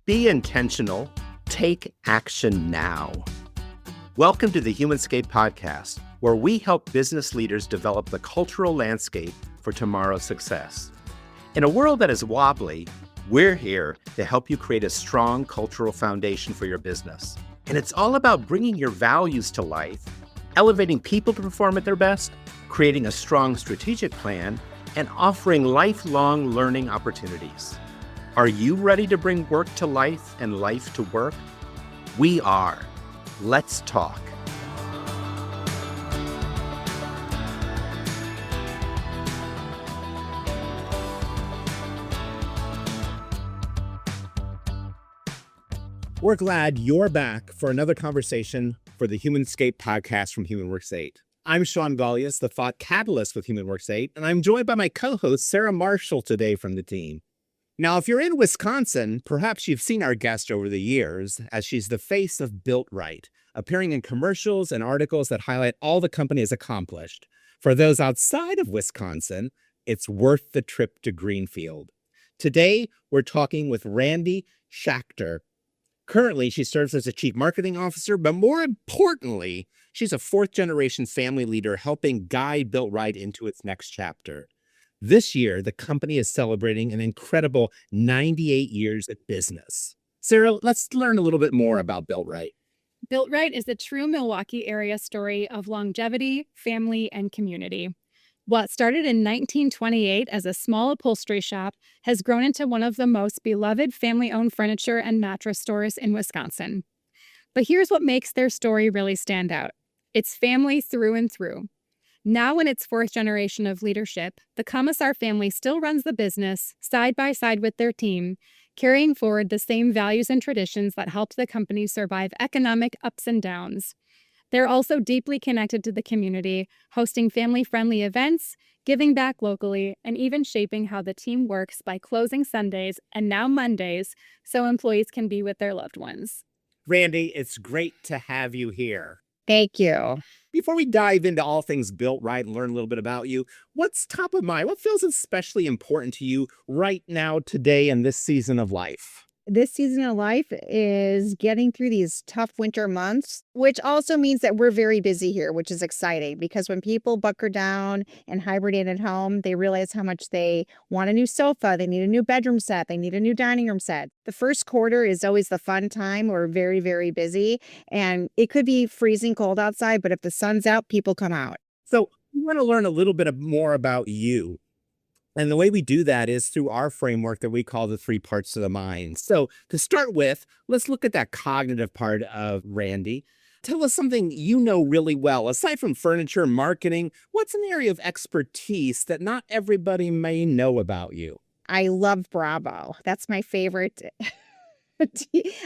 Be intentional. Take action now. Welcome to the Humanscape podcast, where we help business leaders develop the cultural landscape for tomorrow's success. In a world that is wobbly, we're here to help you create a strong cultural foundation for your business. And it's all about bringing your values to life, elevating people to perform at their best, creating a strong strategic plan, and offering lifelong learning opportunities. Are you ready to bring work to life and life to work? We are. Let's talk. We're glad you're back for another conversation for the Humanscape podcast from HumanWorks 8. I'm Shawn Golias, the Thought Catalyst with HumanWorks 8, and I'm joined by my co-host, Sarah Marshall, today from the team. Now, if you're in Wisconsin, perhaps you've seen our guest over the years, as she's the face of BILTRITE, appearing in commercials and articles that highlight all the company has accomplished. For those outside of Wisconsin, it's worth the trip to Greenfield. Today, we're talking with Randi Schachter. Currently, she serves as a chief marketing officer, but more importantly, she's a fourth-generation family leader helping guide BILTRITE into its next chapter. This year, the company is celebrating an incredible 98 years of business. Sarah, let's learn a little bit more about BILTRITE. BILTRITE is a true Milwaukee area story of longevity, family, and community. What started in 1928 as a small upholstery shop has grown into one of the most beloved family-owned furniture and mattress stores in Wisconsin. But here's what makes their story really stand out. It's family through and through. Now in its fourth generation of leadership, the Commissar family still runs the business side by side with their team, carrying forward the same values and traditions that helped the company survive economic ups and downs. They're also deeply connected to the community, hosting family-friendly events, giving back locally, and even shaping how the team works by closing Sundays and now Mondays so employees can be with their loved ones. Randi, it's great to have you here. Thank you. Before we dive into all things BILTRITE and learn a little bit about you, what's top of mind? What feels especially important to you right now, today, in this season of life? This season of life is getting through these tough winter months, which also means that we're very busy here, which is exciting because when people bunker down and hibernate at home, they realize how much they want a new sofa, they need a new bedroom set, they need a new dining room set. The first quarter is always the fun time. We're very, very busy, and it could be freezing cold outside, but if the sun's out, people come out. So we want to learn a little bit more about you. And the way we do that is through our framework that we call the 3 parts of the mind. So to start with, let's look at that cognitive part of Randi. Tell us something you know really well. Aside from furniture and marketing, what's an area of expertise that not everybody may know about you? I love Bravo. That's my favorite.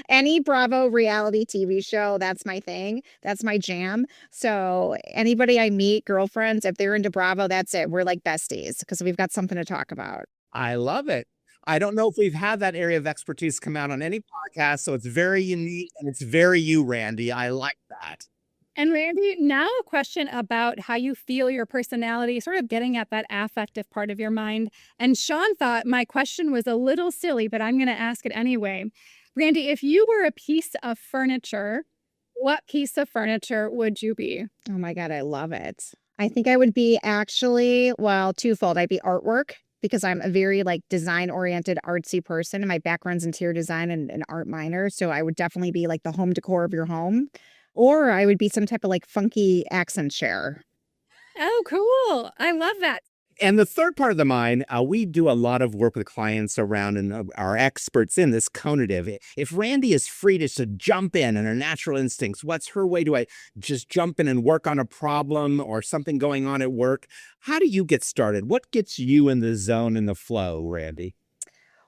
Any Bravo reality TV show, that's my thing. That's my jam. So anybody I meet, girlfriends, if they're into Bravo, that's it. We're like besties because we've got something to talk about. I love it. I don't know if we've had that area of expertise come out on any podcast, so it's very unique and it's very you, Randi. I like that. And Randi, now a question about how you feel your personality, sort of getting at that affective part of your mind. And Shawn thought my question was a little silly, but I'm going to ask it anyway. Randi, if you were a piece of furniture, what piece of furniture would you be? Oh my God, I love it. I think I would be actually, well, twofold. I'd be artwork because I'm a very design-oriented artsy person and my background's interior design and art minor. So I would definitely be like the home decor of your home. Or I would be some type of funky accent chair. Oh, cool. I love that. And the third part of the mind, we do a lot of work with clients around and are experts in this conative. If Randi is free to just jump in and her natural instincts, what's her way? Do I just jump in and work on a problem or something going on at work? How do you get started? What gets you in the zone and the flow, Randi?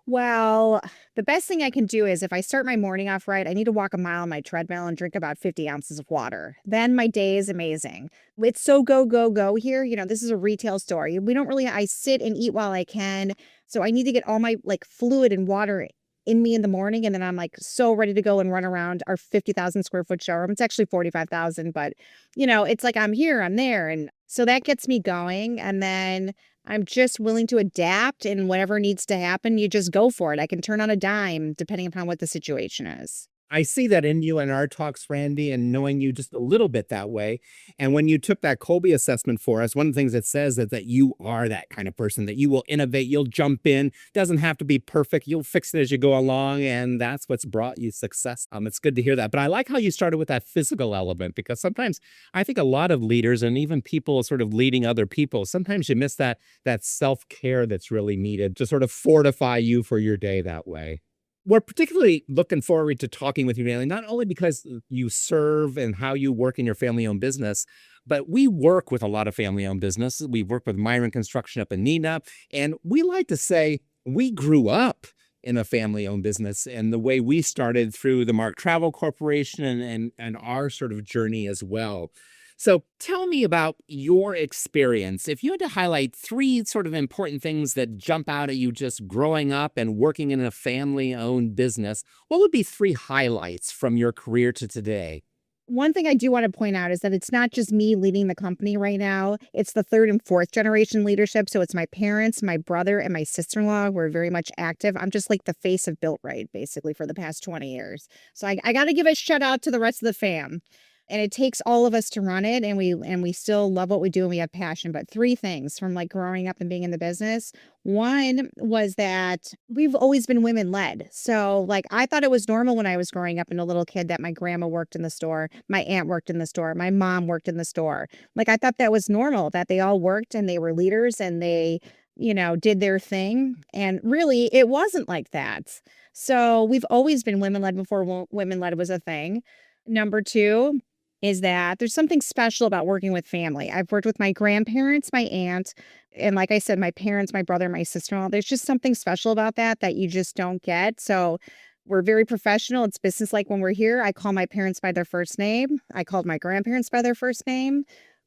Well, the best thing I can do is if I start my morning off right, I need to walk a mile on my treadmill and drink about 50 ounces of water. Then my day is amazing. It's so go, go, go here. You know, this is a retail store. We don't really, I sit and eat while I can. So I need to get all my fluid and water in me in the morning. And then I'm so ready to go and run around our 50,000 square foot showroom. It's actually 45,000, but it's I'm here, I'm there. And so that gets me going. And then I'm just willing to adapt, and whatever needs to happen, you just go for it. I can turn on a dime depending upon what the situation is. I see that in you in our talks, Randy, and knowing you just a little bit that way. And when you took that Colby assessment for us, one of the things it says is that you are that kind of person, that you will innovate, you'll jump in, doesn't have to be perfect, you'll fix it as you go along, and that's what's brought you success. It's good to hear that. But I like how you started with that physical element, because sometimes I think a lot of leaders and even people sort of leading other people, sometimes you miss that self-care that's really needed to sort of fortify you for your day that way. We're particularly looking forward to talking with you, Manly, not only because you serve and how you work in your family-owned business, but we work with a lot of family-owned businesses. We work with Myron Construction up in Neenah, and we like to say we grew up in a family-owned business, and the way we started through the Mark Travel Corporation and our sort of journey as well. So tell me about your experience. If you had to highlight three sort of important things that jump out at you just growing up and working in a family-owned business, what would be three highlights from your career to today? One thing I do want to point out is that it's not just me leading the company right now. It's the third and fourth generation leadership. So it's my parents, my brother, and my sister-in-law who are very much active. I'm just like the face of BILTRITE, basically, for the past 20 years. So I got to give a shout out to the rest of the fam. And it takes all of us to run it, and we still love what we do and we have passion. But three things from like growing up and being in the business. One was that we've always been women led. So like I thought it was normal when I was growing up and a little kid that my grandma worked in the store, my aunt worked in the store, my mom worked in the store. Like I thought that was normal, that they all worked and they were leaders and they, did their thing. And really it wasn't like that. So we've always been women led before women led was a thing. Number two is that there's something special about working with family. I've worked with my grandparents, my aunt, and like I said, my parents, my brother, my sister-in-law. There's just something special about that you just don't get. So we're very professional. It's business-like when we're here. I call my parents by their first name. I called my grandparents by their first name.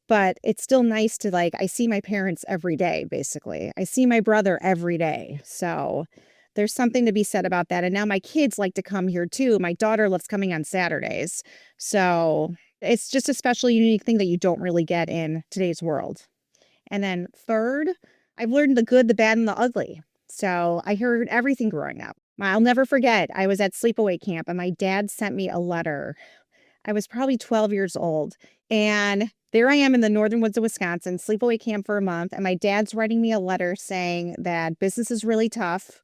But it's still nice to I see my parents every day, basically. I see my brother every day. So there's something to be said about that. And now my kids like to come here too. My daughter loves coming on Saturdays. So it's just a special, unique thing that you don't really get in today's world. And then third, I've learned the good, the bad, and the ugly. So I heard everything growing up. I'll never forget, I was at sleepaway camp and my dad sent me a letter. I was probably 12 years old. And there I am in the northern woods of Wisconsin, sleepaway camp for a month. And my dad's writing me a letter saying that business is really tough.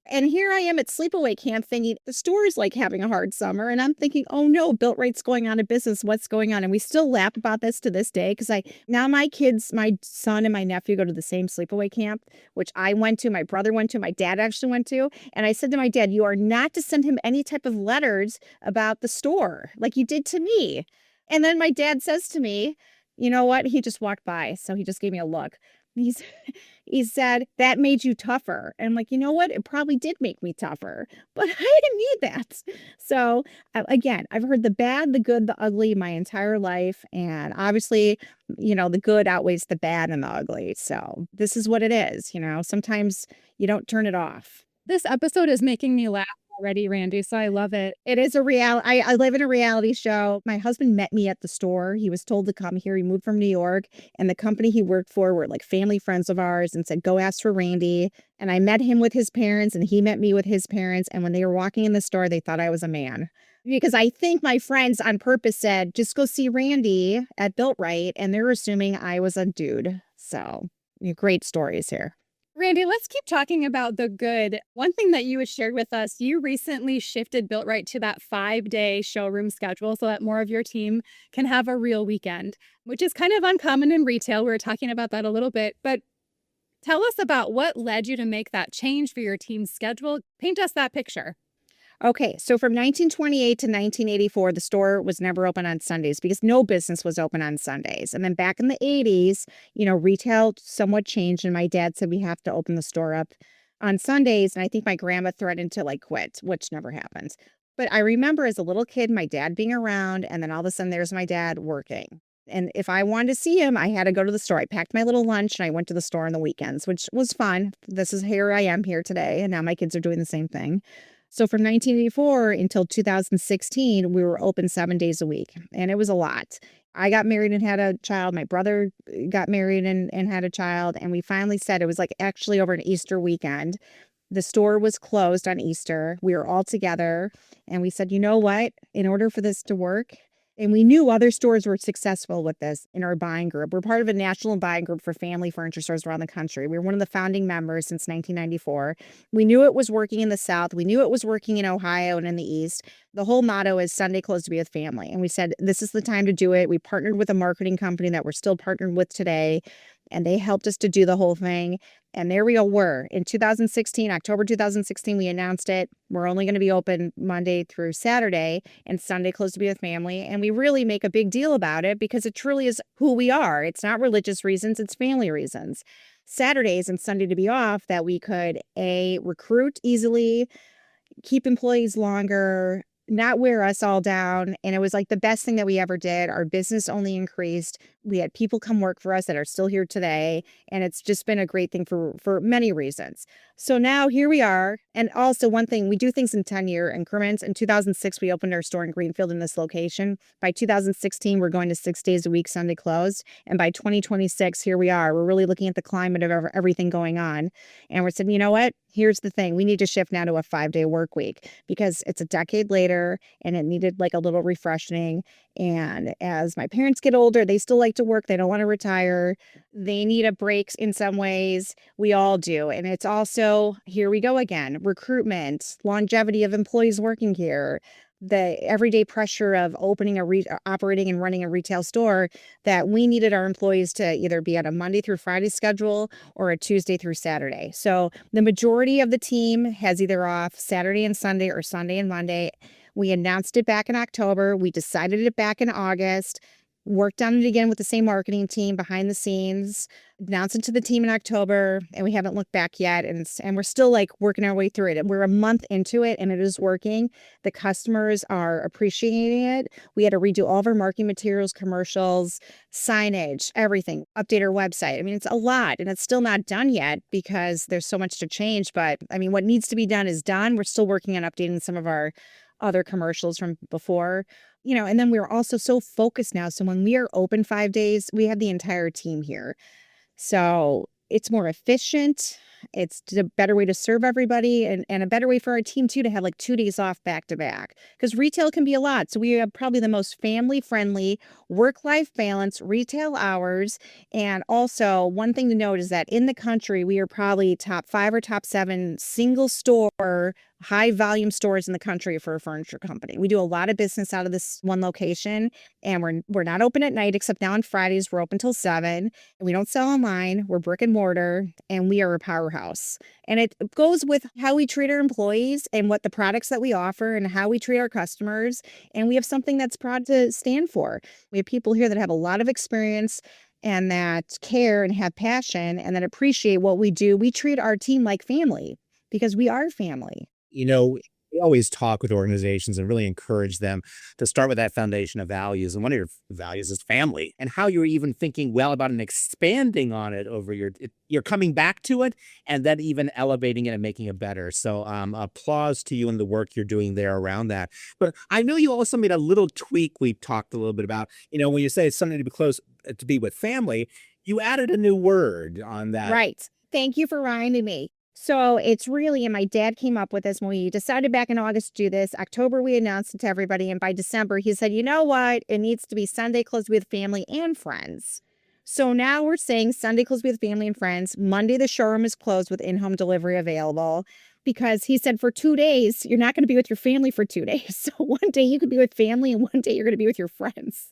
And here I am at sleepaway camp thinking the store is like having a hard summer. And I'm thinking, oh no, BILTRITE's going on a business. What's going on? And we still laugh about this to this day. Cause now my kids, my son and my nephew go to the same sleepaway camp, which I went to, my brother went to, my dad actually went to. And I said to my dad, you are not to send him any type of letters about the store like you did to me. And then my dad says to me, you know what? He just walked by. So he just gave me a look. He said, that made you tougher. And I'm like, you know what? It probably did make me tougher, but I didn't need that. So again, I've heard the bad, the good, the ugly my entire life. And obviously, the good outweighs the bad and the ugly. So this is what it is. Sometimes you don't turn it off. This episode is making me laugh already, Randy, so I love it. It is a reality. I live in a reality show. My husband met me at the store. He was told to come here. He moved from New York, and the company he worked for were like family friends of ours and said, go ask for Randy. And I met him with his parents and he met me with his parents. And when they were walking in the store, they thought I was a man. Because I think my friends on purpose said, just go see Randy at BILTRITE. And they're assuming I was a dude. So great stories here. Randy, let's keep talking about the good. One thing that you had shared with us, you recently shifted BILTRITE to that 5-day showroom schedule so that more of your team can have a real weekend, which is kind of uncommon in retail. We were talking about that a little bit, but tell us about what led you to make that change for your team's schedule. Paint us that picture. Okay, so from 1928 to 1984, the store was never open on Sundays because no business was open on Sundays. And then back in the 80s, retail somewhat changed, and my dad said we have to open the store up on Sundays. And I think my grandma threatened to quit, which never happens. But I remember as a little kid, my dad being around, and then all of a sudden there's my dad working. And if I wanted to see him, I had to go to the store. I packed my little lunch and I went to the store on the weekends, which was fun. Here I am here today. And now my kids are doing the same thing. So from 1984 until 2016, we were open 7 days a week, and it was a lot. I got married and had a child. My brother got married and had a child. And we finally said, it was like actually over an Easter weekend. The store was closed on Easter. We were all together and we said, you know what? In order for this to work, and we knew other stores were successful with this in our buying group. We're part of a national buying group for family furniture stores around the country. We were one of the founding members since 1994. We knew it was working in the South. We knew it was working in Ohio and in the East. The whole motto is Sunday closed to be with family. And we said, this is the time to do it. We partnered with a marketing company that we're still partnered with today. And they helped us to do the whole thing. And there we all were. In 2016, October 2016, we announced it. We're only going to be open Monday through Saturday and Sunday closed to be with family. And we really make a big deal about it because it truly is who we are. It's not religious reasons, it's family reasons. Saturdays and Sunday to be off that we could recruit easily, keep employees longer, not wear us all down. And it was like the best thing that we ever did. Our business only increased. We had people come work for us that are still here today. And it's just been a great thing for many reasons. So now here we are. And also one thing, we do things in 10-year increments. In 2006, we opened our store in Greenfield in this location. By 2016, we're going to 6 days a week, Sunday closed. And by 2026, here we are. We're really looking at the climate of everything going on. And we're saying, you know what? Here's the thing. We need to shift now to a 5-day work week because it's a decade later and it needed like a little refreshing. And as my parents get older, they still like to work. They don't want to retire. They need a break in some ways. We all do. And it's also, here we go again, recruitment, longevity of employees working here, the everyday pressure of operating and running a retail store that we needed our employees to either be on a Monday through Friday schedule or a Tuesday through Saturday. So the majority of the team has either off Saturday and Sunday or Sunday and Monday. We announced it back in October. We decided it back in August. Worked on it again with the same marketing team behind the scenes, announced it to the team in October, and we haven't looked back yet. And we're still like working our way through it. We're a month into it and it is working. The customers are appreciating it. We had to redo all of our marketing materials, commercials, signage, everything, update our website. I mean, it's a lot and it's still not done yet because there's so much to change. But I mean, what needs to be done is done. We're still working on updating some of our other commercials from before. And then we're also so focused now. So when we are open 5 days, we have the entire team here. So it's more efficient. It's a better way to serve everybody and a better way for our team too to have like 2 days off back to back because retail can be a lot. So we have probably the most family friendly work-life balance retail hours. And also one thing to note is that in the country, we are probably top 5 or top 7 single store high volume stores in the country for a furniture company. We do a lot of business out of this one location and we're not open at night except now on Fridays. We're open till 7 and we don't sell online. We're brick and mortar and we are a powerhouse. And it goes with how we treat our employees and what the products that we offer and how we treat our customers. And we have something that's proud to stand for. We have people here that have a lot of experience and that care and have passion and that appreciate what we do. We treat our team like family because we are family. We always talk with organizations and really encourage them to start with that foundation of values. And one of your values is family and how you're even thinking well about and expanding on it over you're coming back to it and then even elevating it and making it better. So applause to you and the work you're doing there around that. But I know you also made a little tweak we talked a little bit about, when you say it's something to be close to be with family, you added a new word on that. Right. Thank you for reminding me. So it's really, and my dad came up with this when we decided back in August to do this. October, we announced it to everybody. And by December, he said, you know what? It needs to be Sunday closed with family and friends. So now we're saying Sunday closed with family and friends. Monday, the showroom is closed with in-home delivery available because he said for 2 days, you're not going to be with your family for 2 days. So one day you could be with family and one day you're going to be with your friends.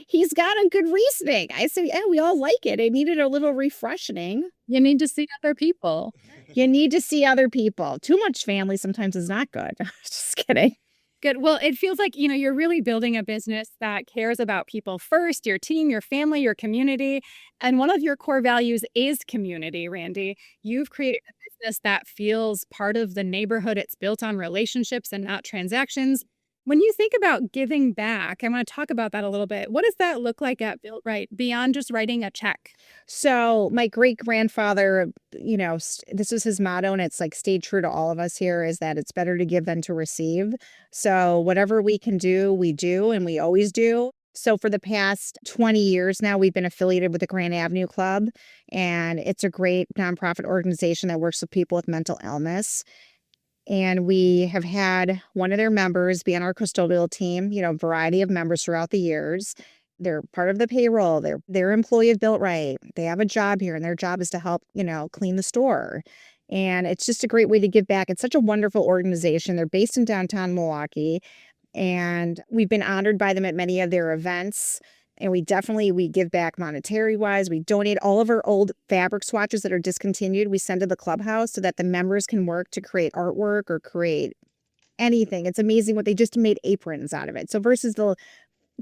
He's got a good reasoning. I said, yeah, we all like it. It needed a little refreshing. You need to see other people. You need to see other people. Too much family sometimes is not good. Just kidding. Good. Well, it feels like, you're really building a business that cares about people first, your team, your family, your community. And one of your core values is community, Randi. You've created a business that feels part of the neighborhood. It's built on relationships and not transactions. When you think about giving back, I want to talk about that a little bit. What does that look like at BILTRITE beyond just writing a check? So my great-grandfather, this was his motto, and it's like stayed true to all of us here, is that it's better to give than to receive. So whatever we can do, we do, and we always do. So for the past 20 years now, we've been affiliated with the Grand Avenue Club, and it's a great nonprofit organization that works with people with mental illness. And we have had one of their members be on our custodial team, variety of members throughout the years. They're part of the payroll. They're employee of BILTRITE. They have a job here, and their job is to help, clean the store. And it's just a great way to give back. It's such a wonderful organization. They're based in downtown Milwaukee, and we've been honored by them at many of their events. And we give back monetary wise. We donate all of our old fabric swatches that are discontinued. We send to the clubhouse so that the members can work to create artwork or create anything. It's amazing what they just made aprons out of it. So versus the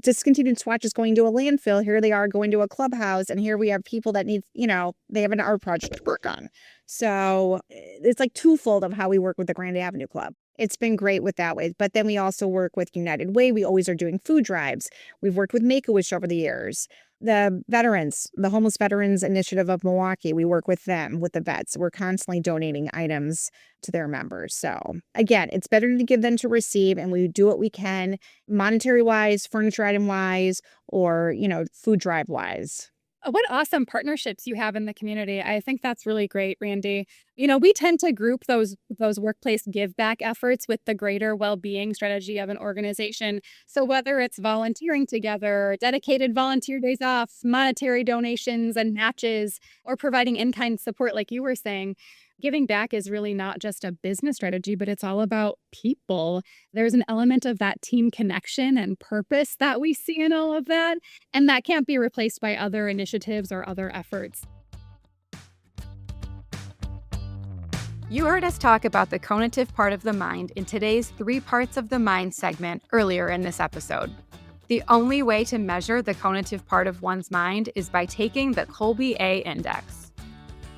discontinued swatches going to a landfill, here they are going to a clubhouse, and here we have people that need, they have an art project to work on. So it's like twofold of how we work with the Grand Avenue Club. It's been great with that way. But then we also work with United Way. We always are doing food drives. We've worked with Make-A-Wish over the years. The veterans, the Homeless Veterans Initiative of Milwaukee, we work with them, with the vets. We're constantly donating items to their members. So again, it's better to give than to receive, and we do what we can, monetary wise, furniture item wise, or, food drive wise. What awesome partnerships you have in the community. I think that's really great, Randy. We tend to group those workplace give back efforts with the greater well-being strategy of an organization. So whether it's volunteering together, dedicated volunteer days off, monetary donations and matches, or providing in-kind support like you were saying, giving back is really not just a business strategy, but it's all about people. There's an element of that team connection and purpose that we see in all of that, and that can't be replaced by other initiatives or other efforts. You heard us talk about the cognitive part of the mind in today's 3 parts of the mind segment earlier in this episode. The only way to measure the cognitive part of one's mind is by taking the Kolbe-A index.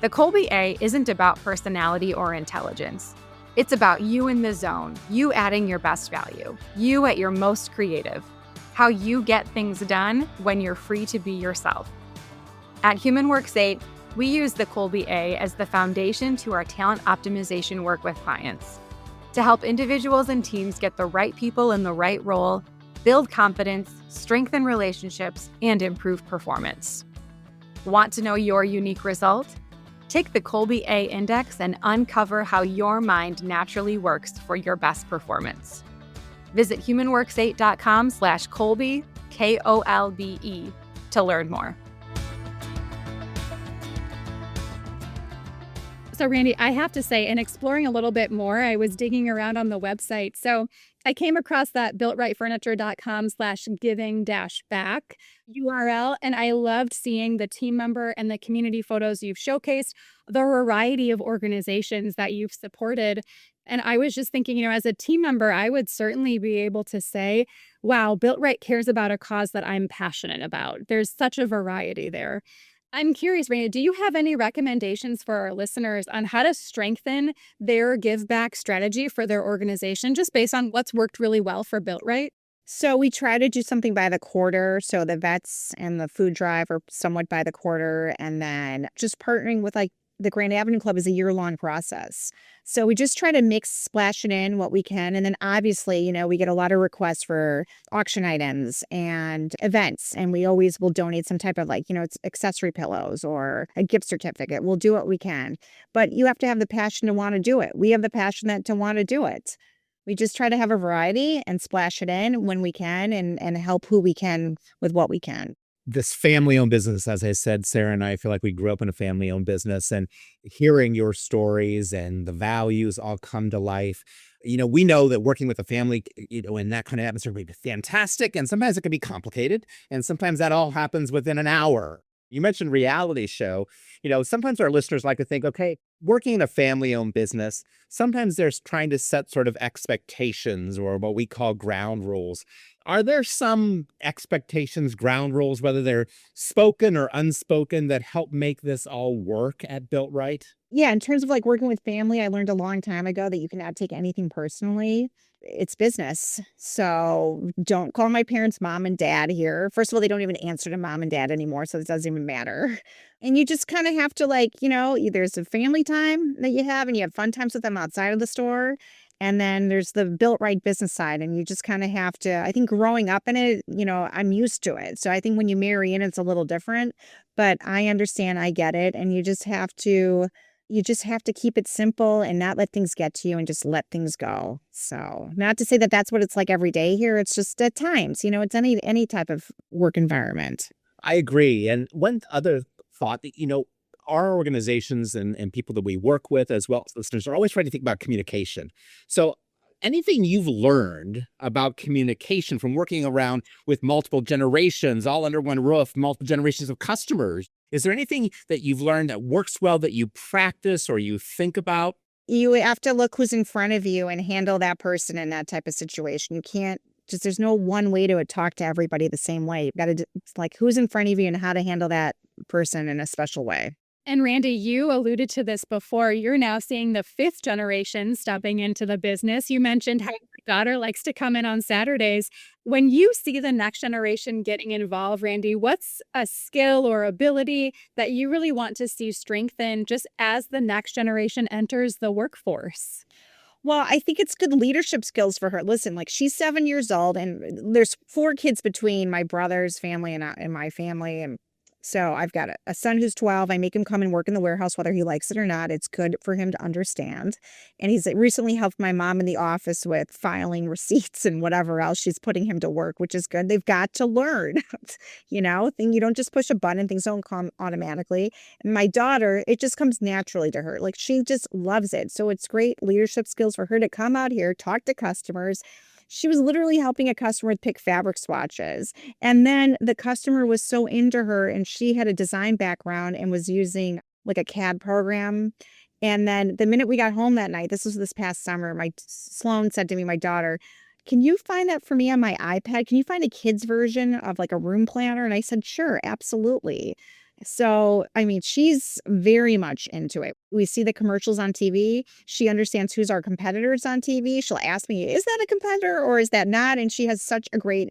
The Kolbe-A isn't about personality or intelligence. It's about you in the zone, you adding your best value, you at your most creative, how you get things done when you're free to be yourself. At HumanWorks 8, we use the Kolbe-A as the foundation to our talent optimization work with clients to help individuals and teams get the right people in the right role, build confidence, strengthen relationships, and improve performance. Want to know your unique result? Take the Kolbe-A index and uncover how your mind naturally works for your best performance. Visit humanworks8.com/Kolbe, Kolbe, to learn more. So Randy, I have to say, in exploring a little bit more, I was digging around on the website. So I came across that BuiltRightFurniture.com/giving-back URL, and I loved seeing the team member and the community photos you've showcased, the variety of organizations that you've supported. And I was just thinking, as a team member, I would certainly be able to say, wow, BuiltRight cares about a cause that I'm passionate about. There's such a variety there. I'm curious, Randy, do you have any recommendations for our listeners on how to strengthen their give back strategy for their organization, just based on what's worked really well for BuiltRight? So we try to do something by the quarter. So the vets and the food drive are somewhat by the quarter. And then just partnering with the Grand Avenue Club is a year-long process. So we just try to splash it in what we can. And then obviously, we get a lot of requests for auction items and events. And we always will donate some type of it's accessory pillows or a gift certificate. We'll do what we can. But you have to have the passion to want to do it. We have the passion to want to do it. We just try to have a variety and splash it in when we can and help who we can with what we can. This family-owned business, as I said, Sarah and I feel like we grew up in a family-owned business, and hearing your stories and the values all come to life. We know that working with a family, in that kind of atmosphere would be fantastic, and sometimes it can be complicated, and sometimes that all happens within an hour. You mentioned reality show. Sometimes our listeners like to think, okay, working in a family-owned business, sometimes there's trying to set sort of expectations or what we call ground rules. Are there some expectations, ground rules, whether they're spoken or unspoken, that help make this all work at BuiltRight? Yeah, in terms of working with family, I learned a long time ago that you cannot take anything personally. It's business. So don't call my parents mom and dad here. First of all, they don't even answer to mom and dad anymore, so it doesn't even matter. And you just kind of have to there's a family time that you have and you have fun times with them outside of the store. And then there's the BILTRITE business side, and you just kind of have to, I think growing up in it, I'm used to it. So I think when you marry in, it's a little different, but I understand, I get it. And you just have to keep it simple and not let things get to you and just let things go. So not to say that that's what it's like every day here. It's just at times, it's any type of work environment. I agree. And one other thought that, our organizations and people that we work with, as well as listeners, are always trying to think about communication. So anything you've learned about communication from working around with multiple generations, all under one roof, multiple generations of customers, is there anything that you've learned that works well that you practice or you think about? You have to look who's in front of you and handle that person in that type of situation. You can't just, there's no one way to talk to everybody the same way. You've got to, it's like who's in front of you and how to handle that person in a special way. And Randy, you alluded to this before. You're now seeing the 5th generation stepping into the business. You mentioned how your daughter likes to come in on Saturdays. When you see the next generation getting involved, Randy, what's a skill or ability that you really want to see strengthen just as the next generation enters the workforce? Well, I think it's good leadership skills for her. Listen, like she's 7 years old and there's 4 kids between my brother's family and my family. And so I've got a son who's 12. I make him come and work in the warehouse, whether he likes it or not. It's good for him to understand. And he's recently helped my mom in the office with filing receipts and whatever else she's putting him to work, which is good. They've got to learn, you don't just push a button, things don't come automatically. And my daughter, it just comes naturally to her. Like she just loves it. So it's great leadership skills for her to come out here, talk to customers. She was literally helping a customer pick fabric swatches. And then the customer was so into her and she had a design background and was using like a CAD program. And then the minute we got home that night, this was this past summer, Sloan said to me, my daughter, can you find that for me on my iPad? Can you find a kid's version of like a room planner? And I said, sure, absolutely. So, I mean, she's very much into it. We see the commercials on TV. She understands who's our competitors on TV. She'll ask me, is that a competitor or is that not? And she has such a great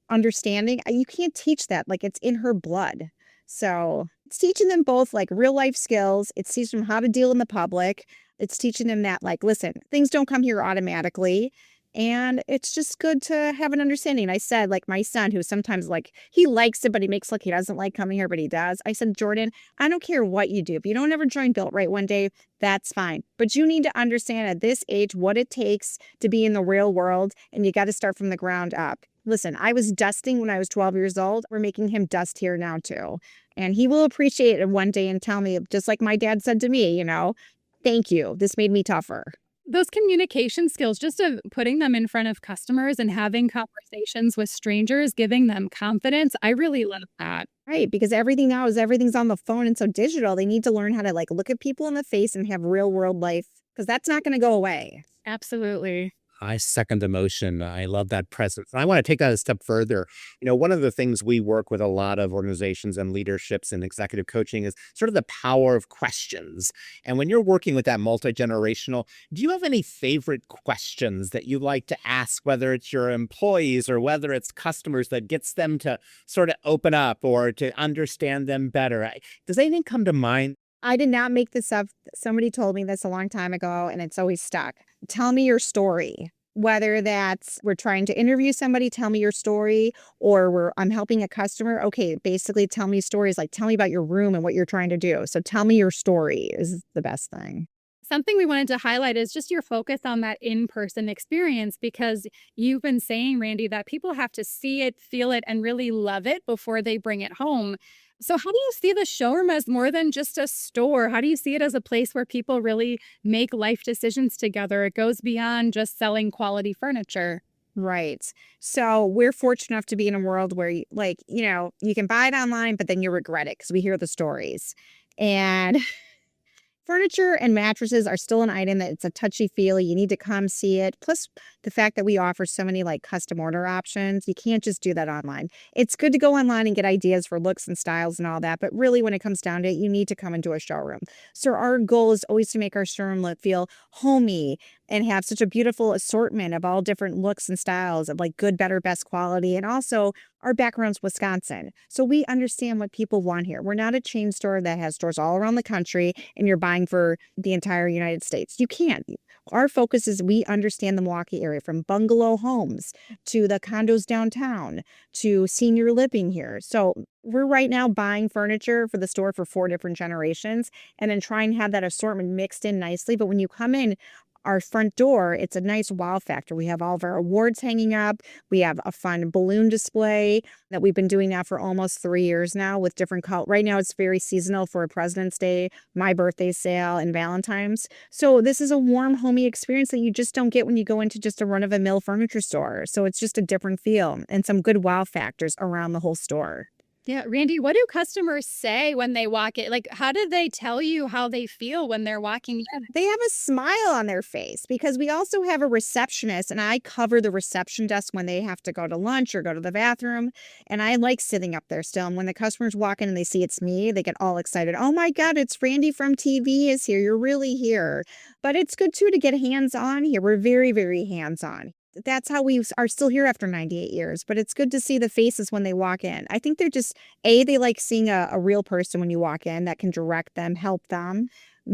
understanding. You can't teach that. Like it's in her blood. So it's teaching them both like real life skills. It's teaching them how to deal in the public. It's teaching them that like, listen, things don't come here automatically. And it's just good to have an understanding. I said, like my son, who sometimes like, he likes it, but he makes like he doesn't like coming here, but he does. I said, Jordan, I don't care what you do. If you don't ever join BILTRITE one day, that's fine. But you need to understand at this age what it takes to be in the real world. And you got to start from the ground up. Listen, I was dusting when I was 12 years old. We're making him dust here now too. And he will appreciate it one day and tell me, just like my dad said to me, thank you. This made me tougher. Those communication skills, just of putting them in front of customers and having conversations with strangers, giving them confidence. I really love that. Right. Because everything's on the phone and so digital. They need to learn how to like look at people in the face and have real world life because that's not going to go away. Absolutely. I second the motion. I love that presence. And I want to take that a step further. One of the things we work with a lot of organizations and leaderships and executive coaching is sort of the power of questions. And when you're working with that multi-generational, do you have any favorite questions that you like to ask, whether it's your employees or whether it's customers that gets them to sort of open up or to understand them better? Does anything come to mind? I did not make this up. Somebody told me this a long time ago, and it's always stuck. Tell me your story. Whether that's we're trying to interview somebody, tell me your story, or I'm helping a customer. Okay, basically tell me stories, like tell me about your room and what you're trying to do. So tell me your story is the best thing. Something we wanted to highlight is just your focus on that in-person experience, because you've been saying, Randy, that people have to see it, feel it, and really love it before they bring it home. So how do you see the showroom as more than just a store? How do you see it as a place where people really make life decisions together? It goes beyond just selling quality furniture. Right. So we're fortunate enough to be in a world where, you can buy it online, but then you regret it because we hear the stories. And furniture and mattresses are still an item that it's a touchy-feely. You need to come see it. Plus, the fact that we offer so many like custom order options, you can't just do that online. It's good to go online and get ideas for looks and styles and all that, but really when it comes down to it, you need to come into a showroom. So our goal is always to make our showroom look feel homey and have such a beautiful assortment of all different looks and styles of like good, better, best quality. And also our background's Wisconsin. So we understand what people want here. We're not a chain store that has stores all around the country and you're buying for the entire United States. You can't. Our focus is we understand the Milwaukee area, from bungalow homes to the condos downtown to senior living here. So we're right now buying furniture for the store for 4 different generations and then try and have that assortment mixed in nicely. But when you come in our front door, it's a nice wow factor. We have all of our awards hanging up. We have a fun balloon display that we've been doing now for almost 3 years now with different colors. Right now, it's very seasonal for President's Day, my birthday sale, and Valentine's. So this is a warm, homey experience that you just don't get when you go into just a run-of-the-mill furniture store. So it's just a different feel and some good wow factors around the whole store. Yeah, Randy, what do customers say when they walk in? Like, how do they tell you how they feel when they're walking in? They have a smile on their face because we also have a receptionist, and I cover the reception desk when they have to go to lunch or go to the bathroom. And I like sitting up there still. And when the customers walk in and they see it's me, they get all excited. Oh my God, it's Randy from TV is here. You're really here. But it's good too to get hands on here. We're very, very hands on. That's how we are still here after 98 years, but it's good to see the faces when they walk in. I think they're just, A, they like seeing a real person when you walk in that can direct them, help them.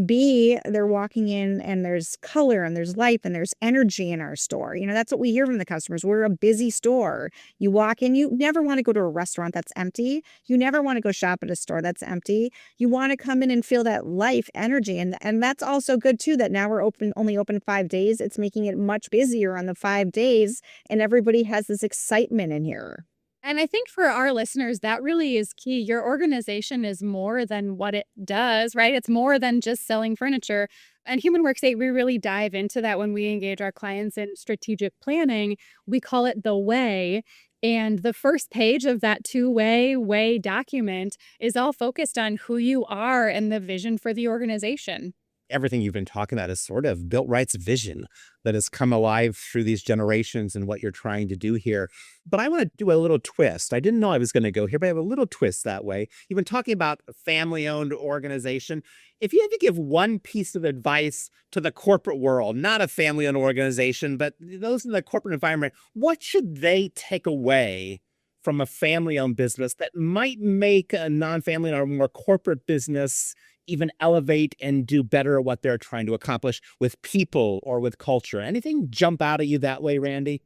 B, they're walking in and there's color and there's life and there's energy in our store. That's what we hear from the customers. We're a busy store. You walk in, you never want to go to a restaurant that's empty. You never want to go shop at a store that's empty. You want to come in and feel that life energy. And that's also good too, that now we're only open 5 days. It's making it much busier on the 5 days. And everybody has this excitement in here. And I think for our listeners, that really is key. Your organization is more than what it does, right? It's more than just selling furniture. And Human Works 8, we really dive into that when we engage our clients in strategic planning. We call it the way. And the first page of that two-way document is all focused on who you are and the vision for the organization. Everything you've been talking about is sort of BILTRITE's vision that has come alive through these generations and what you're trying to do here. But I want to do a little twist. I didn't know I was going to go here, but I have a little twist that way. You've been talking about a family-owned organization. If you had to give one piece of advice to the corporate world, not a family-owned organization, but those in the corporate environment, what should they take away from a family-owned business that might make a non-family or more corporate business even elevate and do better at what they're trying to accomplish with people or with culture? Anything jump out at you that way, Randy?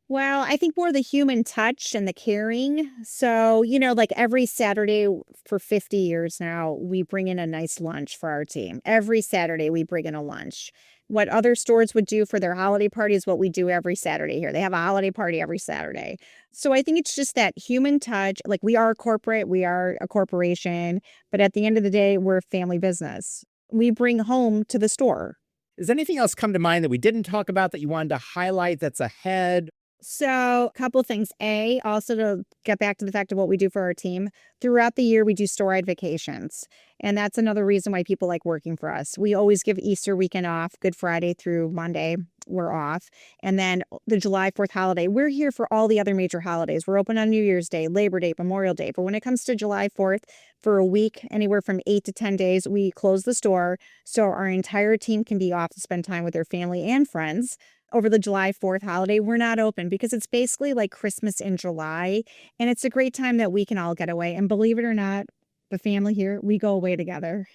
Well, I think more the human touch and the caring. So, like every Saturday for 50 years now, we bring in a nice lunch for our team. Every Saturday, we bring in a lunch. What other stores would do for their holiday party is what we do every Saturday here. They have a holiday party every Saturday. So I think it's just that human touch. Like, we are corporate, we are a corporation, but at the end of the day, we're a family business. We bring home to the store. Does anything else come to mind that we didn't talk about that you wanted to highlight that's ahead? So a couple things. A, also to get back to the fact of what we do for our team, throughout the year, we do store-wide vacations. And that's another reason why people like working for us. We always give Easter weekend off, Good Friday through Monday, we're off. And then the July 4th holiday, we're here for all the other major holidays. We're open on New Year's Day, Labor Day, Memorial Day. But when it comes to July 4th, for a week, anywhere from 8 to 10 days, we close the store so our entire team can be off to spend time with their family and friends. Over the July 4th holiday, we're not open because it's basically like Christmas in July. And it's a great time that we can all get away. And believe it or not, the family here, we go away together.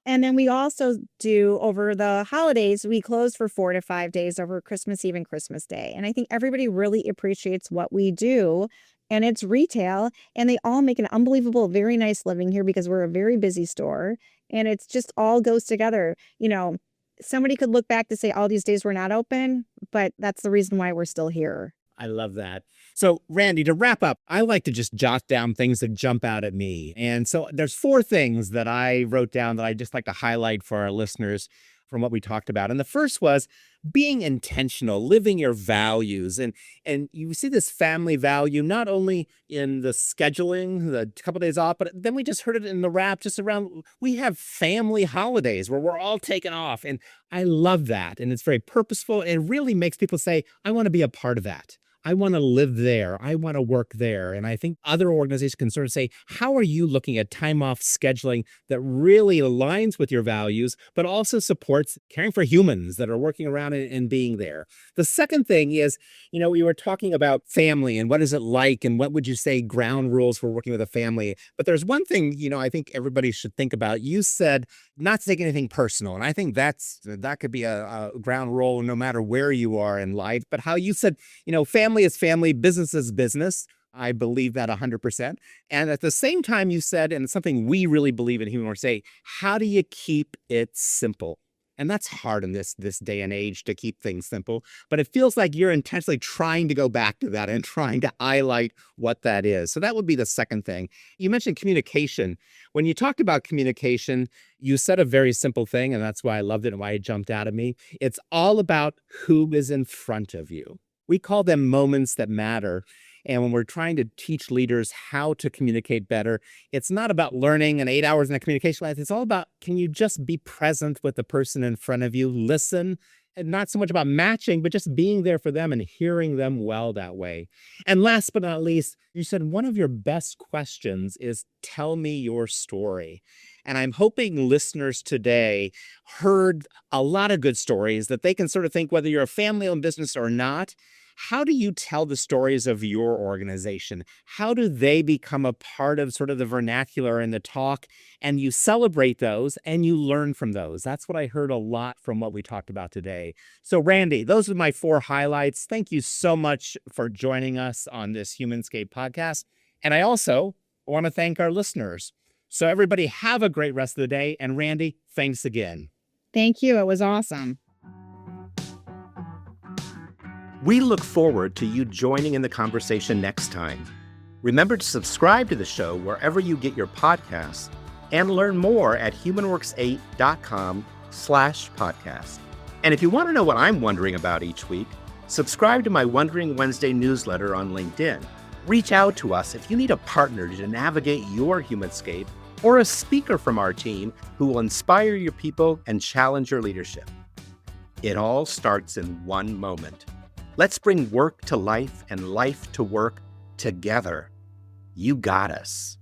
And then we also do, over the holidays, we close for 4 to 5 days over Christmas Eve and Christmas Day. And I think everybody really appreciates what we do. And it's retail. And they all make an unbelievable, very nice living here because we're a very busy store. And it's just all goes together. Somebody could look back to say all these days we're not open, but that's the reason why we're still here. I love that. So, Randy, to wrap up, I like to just jot down things that jump out at me. And so there's 4 things that I wrote down that I just like to highlight for our listeners from what we talked about. And the first was being intentional, living your values. And you see this family value not only in the scheduling, the couple days off, but then we just heard it in the wrap just around, we have family holidays where we're all taken off. And I love that. And it's very purposeful. And it really makes people say, I want to be a part of that. I want to live there. I want to work there. And I think other organizations can sort of say, how are you looking at time off scheduling that really aligns with your values, but also supports caring for humans that are working around and being there? The second thing is, we were talking about family and what is it like and what would you say ground rules for working with a family. But there's one thing, I think everybody should think about. You said not to take anything personal. And I think that could be a ground rule no matter where you are in life. But how you said, family is family, business is business. I believe that 100%. And at the same time, you said, and it's something we really believe in Human Works 8, how do you keep it simple? And that's hard in this day and age to keep things simple. But it feels like you're intentionally trying to go back to that and trying to highlight what that is. So that would be the second thing. You mentioned communication. When you talked about communication, you said a very simple thing, and that's why I loved it and why it jumped out at me. It's all about who is in front of you. We call them moments that matter. And when we're trying to teach leaders how to communicate better, it's not about learning and 8 hours in a communication class. It's all about, can you just be present with the person in front of you, listen, and not so much about matching, but just being there for them and hearing them well that way. And last but not least, you said one of your best questions is, tell me your story. And I'm hoping listeners today heard a lot of good stories that they can sort of think, whether you're a family-owned business or not, how do you tell the stories of your organization? How do they become a part of sort of the vernacular and the talk? And you celebrate those and you learn from those. That's what I heard a lot from what we talked about today. So Randi, those are my 4 highlights. Thank you so much for joining us on this Humanscape podcast. And I also want to thank our listeners. So everybody have a great rest of the day. And Randi, thanks again. Thank you. It was awesome. We look forward to you joining in the conversation next time. Remember to subscribe to the show wherever you get your podcasts and learn more at humanworks8.com/podcast. And if you want to know what I'm wondering about each week, subscribe to my Wondering Wednesday newsletter on LinkedIn. Reach out to us if you need a partner to navigate your Humanscape or a speaker from our team who will inspire your people and challenge your leadership. It all starts in one moment. Let's bring work to life and life to work together. You got us.